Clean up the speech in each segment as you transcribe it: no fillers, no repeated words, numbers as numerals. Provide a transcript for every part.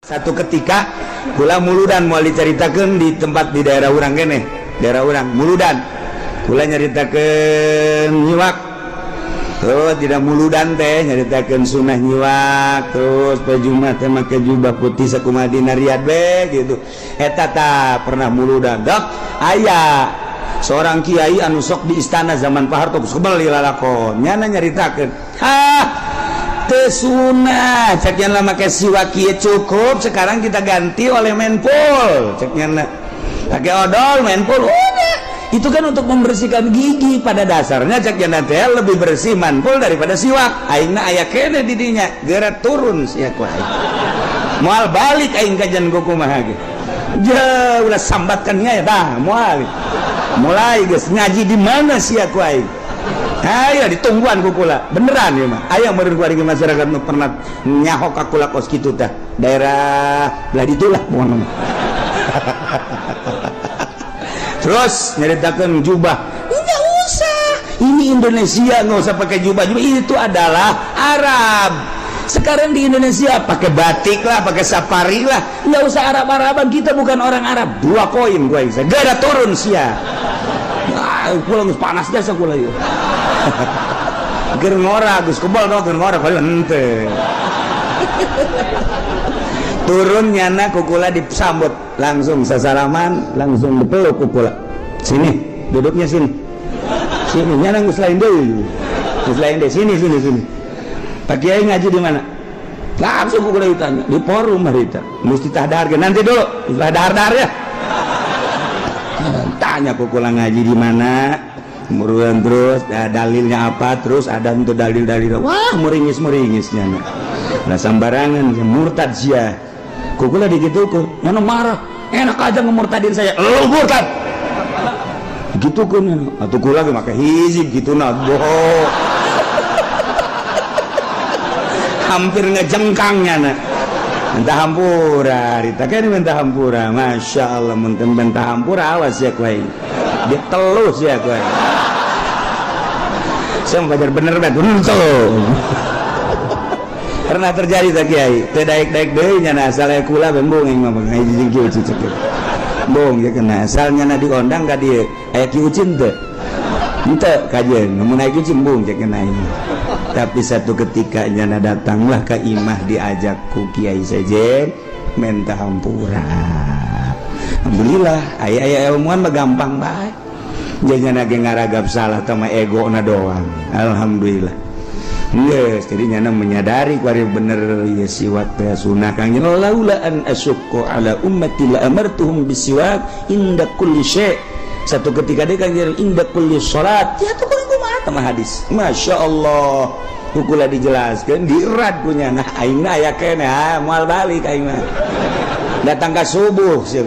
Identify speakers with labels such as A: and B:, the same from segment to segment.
A: Satu ketika kula muludan mau diceritakan di tempat di daerah urang kene, daerah urang muludan kula nyaritakeun nyiwak, terus tidak muludan teh nyaritakeun sunah nyiwak, terus pajumah teh make jubah putih sakumaha dina riad be gitu. Eta ta pernah muludan dok aya seorang kiai anu sok di istana zaman Pak Harto sebel lalakon nyana nyaritakeun sunah ceknya lama make siwak kieu cukup, sekarang kita ganti oleh menpol ceknya pakai odol menpol udah itu kan untuk membersihkan gigi pada dasarnya ceknya teh lebih bersih menpol daripada siwak. Aingna aya kene didinya geura turun sia ku aing moal balik aing kajian kumaha ge jeuh ulah sambatkan nya tah moal mulai geus ngaji di mana sia ku aing. Ayo ditungguan kukula beneran ya mah aya meureun kuring masyarakat nu pernah nyahok ka kula kos kitu tah daerah belah ditulah mohon. Terus nyaritakeun jubah enggak usah ini Indonesia nggak usah pakai jubah itu adalah Arab. Sekarang di Indonesia pakai batik lah, pakai safari lah, nggak usah Arab-Araban, kita bukan orang Arab. 2 koin gua bisa gara turun sia kula geus panas jasa kula ieu keur ngora geus kebal dong keur ngora padahal henteu turun nyana kukula disambut langsung sasalaman langsung dipeluk kukula sini duduknya sini nyana geus lain deui sini Pak Kiai ngaji di mana langsung kukula ditanya di forum harita mesti tahdar nanti dulu tahdar ya tanya kukula ngaji di mana muruan terus dalilnya apa terus ada untuk dalil-dalil wah muringis-muringisnya nah sambarangan murtad sia kukula digitukeun nyana marah enak aja ngemurtadin saya lu murtad gitukeun atuh kula ge make hizib kituna boh hampir ngejengkangnya na mentah hampura rita kan mentah hampura masya Allah mentah hampura awas ya kuai dia telus ya kuai saya mau belajar bener banget pernah terjadi tak kiai daik-daik deui nya asalnya kula bembung yang mah ngaji jeung kieu cicek bong ya kena asalnya na diondang ka dieu aya ki ucin teu henteu kajian mun aya ki ucin bong cek kena ini. Tapi satu ketika nyana datanglah ke imah diajak ku kiai sejen mentah hampura alhamdulillah aya ilmuan mah gampang bae jangan ge ngaragap salah sama ego na doang alhamdulillah geus jadi nyana menyadari kuari bener ya siwak teh sunah kang laula an asyqa ala ummati la amartuhum bisiwak inda kulli syai satu ketika dia kang inda kulli salat ya tuh sama hadis masya Allah kukula dijelaskan diirat punya nah aingna aya kene moal balik aing mah datang ka subuh sia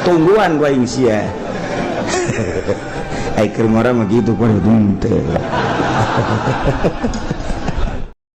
A: tungguan ku aing sia ai keur ngora mah kitu ku henteu